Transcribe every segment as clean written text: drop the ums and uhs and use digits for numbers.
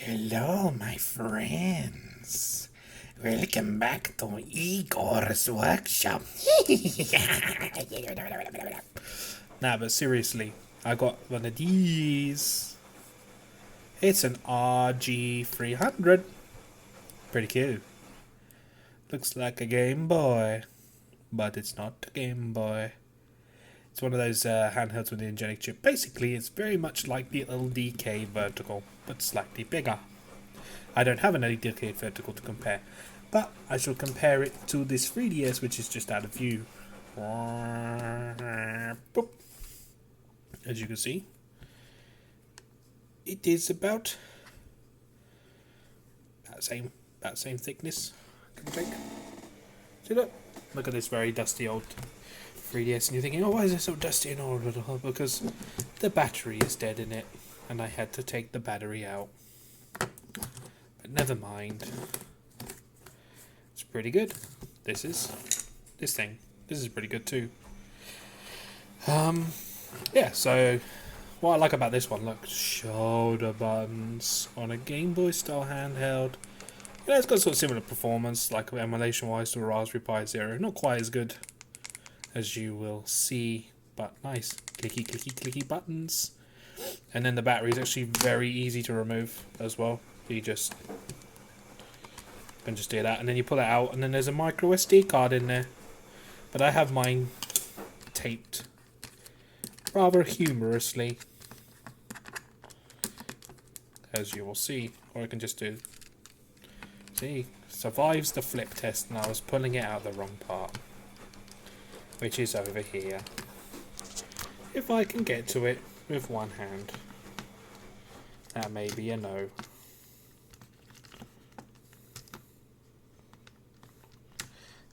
Hello, my friends. Welcome back to Igor's workshop. Nah, but seriously, I got one of these. It's an RG300. Pretty cute. Looks like a Game Boy, but it's not a Game Boy. It's one of those handhelds with the Ingenic chip. Basically, it's very much like the LDK Vertical, but slightly bigger. I don't have an LDK Vertical to compare, but I shall compare it to this 3DS, which is just out of view. Boop. As you can see, it is about that same thickness. See, look at this very dusty old 3DS, and you're thinking, oh, why is it so dusty and old? Because the battery is dead in it, and I had to take the battery out. But never mind. It's pretty good. This is pretty good too. Yeah, so what I like about this one, look, shoulder buttons on a Game Boy style handheld. You know, it's got sort of similar performance, like emulation wise, to a Raspberry Pi Zero. Not quite as good, as you will see, but nice. Clicky, clicky, clicky buttons. And then the battery is actually very easy to remove as well. You can just do that, and then you pull it out, and then there's a micro SD card in there. But I have mine taped rather humorously, as you will see. Or I can just do. See, survives the flip test, and I was pulling it out the wrong part, which is over here. If I can get to it with one hand, that may be a no.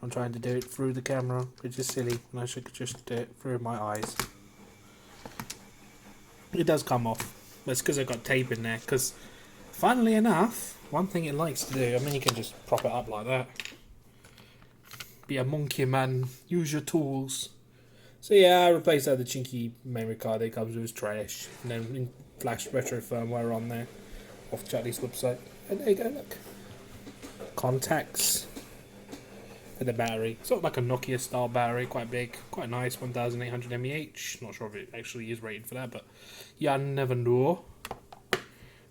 I'm trying to do it through the camera, which is silly, and I should just do it through my eyes. It does come off. That's because I've got tape in there, because funnily enough, one thing it likes to do, I mean, you can just prop it up like that. Be a monkey man, use your tools. So yeah, I replaced that with the chinky memory card that comes with his trash, and then in flash retro firmware on there, off Charlie's website. And there you go, look. Contacts for the battery. Sort of like a Nokia style battery, quite big, quite nice, 1800 mAh. Not sure if it actually is rated for that, but yeah, I never know.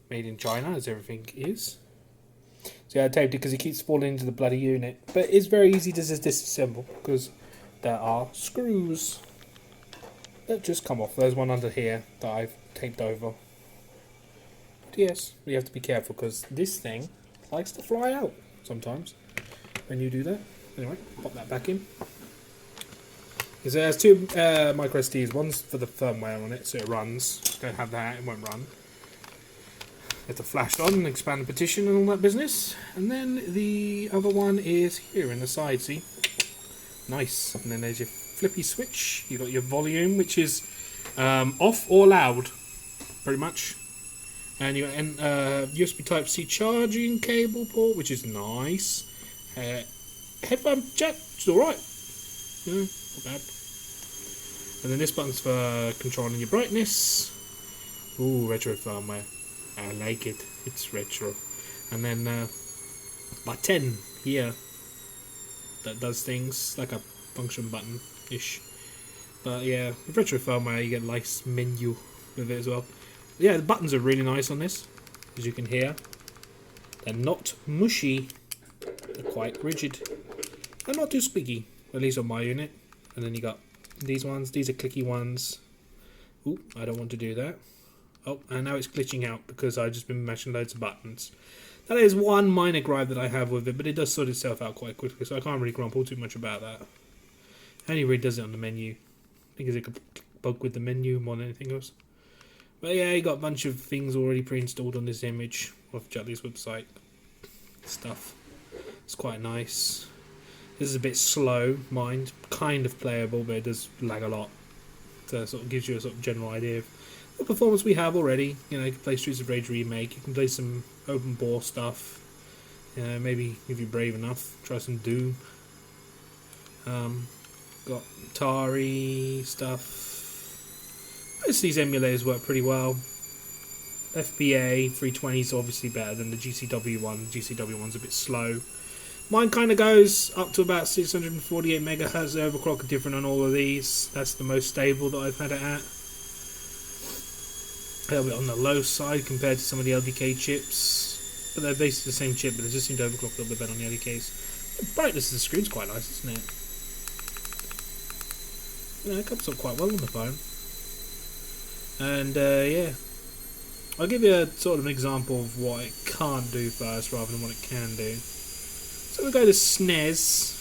Made in China, as everything is. So yeah, I taped it because it keeps falling into the bloody unit. But it's very easy to just disassemble because there are screws that just come off. There's one under here that I've taped over. But yes, you have to be careful because this thing likes to fly out sometimes when you do that. Anyway, pop that back in. Because it has two micro SDs. One's for the firmware on it, so it runs. Don't have that, it won't run. You have to flash on and expand the partition and all that business. And then the other one is here in the side, see? Nice. And then there's your flippy switch. You've got your volume, which is off or loud, pretty much. And you got USB Type-C charging cable port, which is nice. Headphone jack, it's alright. No, not bad. And then this button's for controlling your brightness. Ooh, retro firmware. I like it. It's retro. And then button here that does things like a function button-ish. But yeah, with retro firmware you get a nice menu with it as well. Yeah, the buttons are really nice on this, as you can hear. They're not mushy. They're quite rigid. They're not too squeaky, at least on my unit. And then you got these ones. These are clicky ones. Ooh, I don't want to do that. Oh, and now it's glitching out because I've just been mashing loads of buttons. That is one minor gripe that I have with it, but it does sort itself out quite quickly, so I can't really grumble too much about that. Only really does it on the menu. I think it's a bug with the menu more than anything else. But yeah, you got a bunch of things already pre-installed on this image off Jutley's website. Stuff. It's quite nice. This is a bit slow, mind. Kind of playable, but it does lag a lot. So it sort of gives you a sort of general idea of the performance we have already. You know, you can play Streets of Rage Remake, you can play some open bore stuff. Maybe if you're brave enough, try some Doom. Got Atari stuff. Most of these emulators work pretty well. FPA 320 is obviously better than the GCW one. The GCW one's a bit slow. Mine kind of goes up to about 648 megahertz. The overclock are different on all of these. That's the most stable that I've had it at. A little bit on the low side compared to some of the LDK chips. But they're basically the same chip, but they just seem to overclock a little bit better on the LDKs. The brightness of the screen's quite nice, isn't it? Yeah, it comes up quite well on the phone. And yeah. I'll give you a sort of an example of what it can't do first rather than what it can do. So we go to SNES,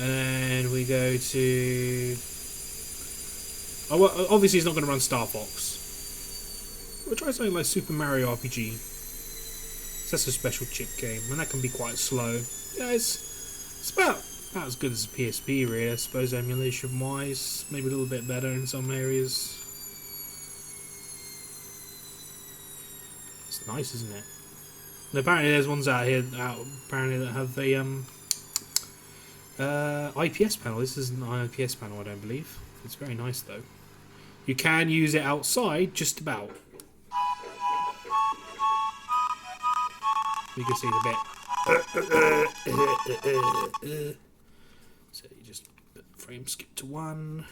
and we go to... Oh, well, obviously it's not going to run Star Fox. We'll try something like Super Mario RPG. So that's a special chip game, and that can be quite slow. Yeah, it's about as good as a PSP, really, I suppose, emulation-wise. Maybe a little bit better in some areas. It's nice, isn't it? And apparently there's ones out apparently that have a IPS panel. This isn't an IPS panel, I don't believe. It's very nice though. You can use it outside, just about. You can see the bit. So you just put frame skip to 1.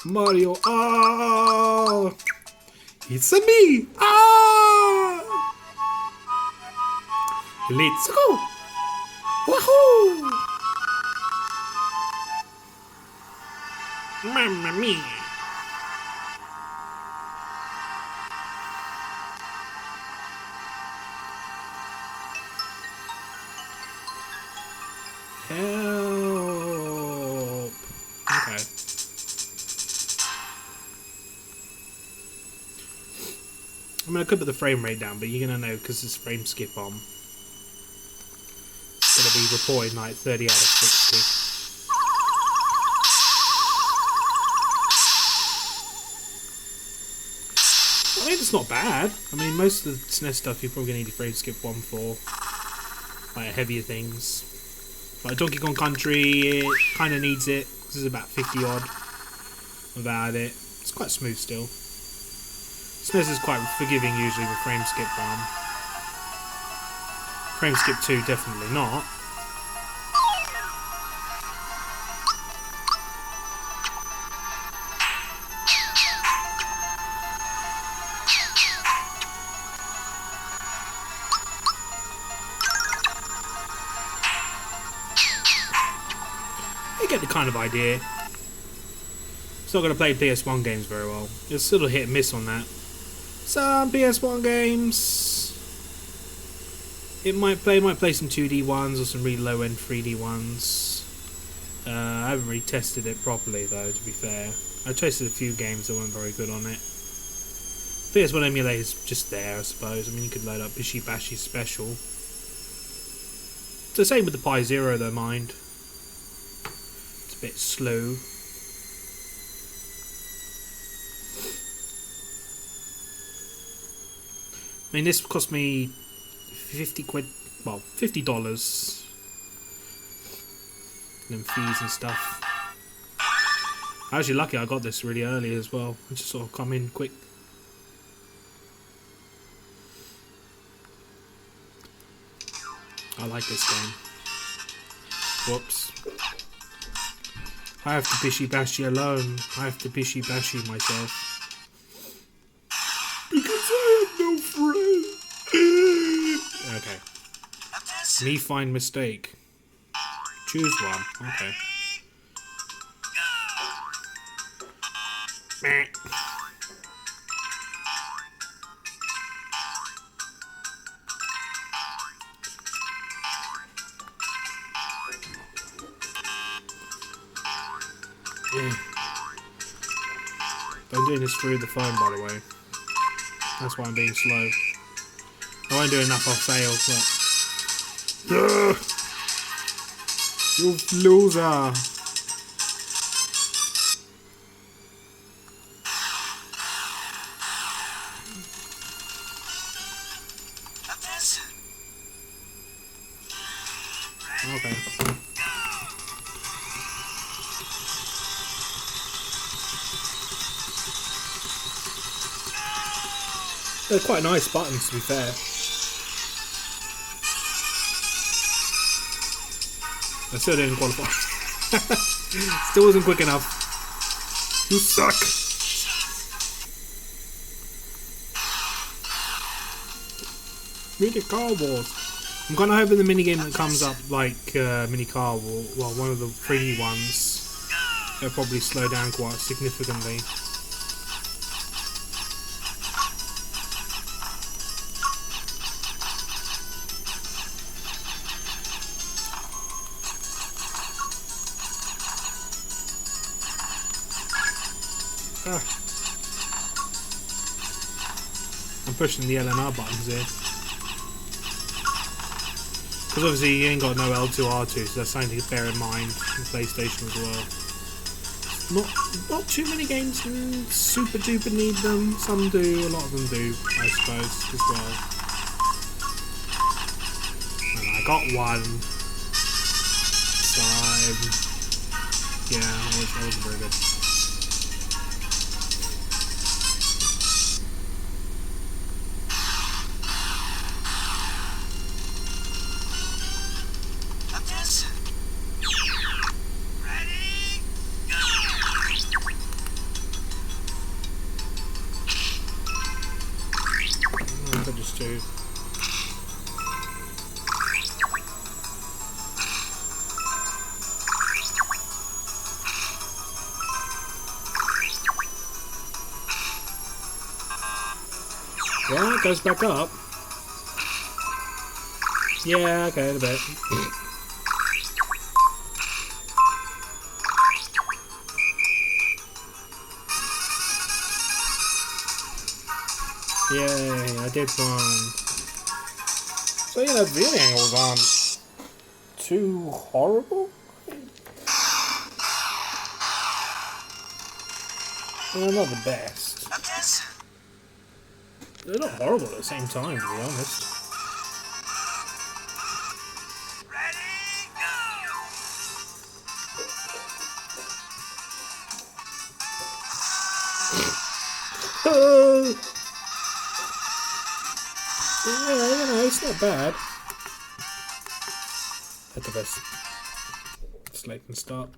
Mario, ah! It's a me! Ah! Let's go! Wahoo! Mamma mia! Help! Okay. I mean, I could put the frame rate down, but you're gonna know because there's frame skip on. It's gonna be reporting like 30 out of 60. I mean, it's not bad. I mean, most of the SNES stuff you're probably gonna need a frame skip 1 for, like heavier things. Like Donkey Kong Country, it kind of needs it. This is about 50 odd without it. It's quite smooth still. SNES is quite forgiving usually with frame skip 1. Frame skip 2 definitely not. You get the kind of idea. It's not going to play PS1 games very well. It's sort of hit and miss on that. Some PS1 games, it might play some 2D ones or some really low-end 3D ones. I haven't really tested it properly though, to be fair. I tested a few games that weren't very good on it. PS1 emulator is just there, I suppose. I mean, you could load up Bishi Bashi Special. It's the same with the Pi Zero though, mind. It's a bit slow. I mean, this cost me 50 quid, well, $50. And then fees and stuff. I was actually lucky I got this really early as well. I just sort of come in quick. I like this game. Whoops. I have to Bishi Bashi alone. I have to Bishi Bashi myself. Because I have no friend. Okay. Me find mistake. Choose one. Okay. Meh. I'm doing this through the phone, by the way. That's why I'm being slow. I won't do enough, I'll fail, but... You loser! Okay. They're quite nice buttons, to be fair. I still didn't qualify. Still wasn't quick enough. You suck. Mini Car Wars. I'm kind of hoping the minigame that comes up, like Mini Car War, well, one of the 3D ones, they'll probably slow down quite significantly. Ah. I'm pushing the L and R buttons here. Because obviously you ain't got no L2, R2, so that's something to bear in mind on PlayStation as well. Not too many games super duper need them. Some do, a lot of them do, I suppose, as well. And I got one. So yeah, that wasn't very good. Just do. Yeah, it goes back up. Yeah, okay, a bit. Yay, I did one. So, you know, viewing angles aren't too horrible. They're not the best. They're not horrible at the same time, to be honest. Yeah, you know, it's not bad. At the best. Select and start.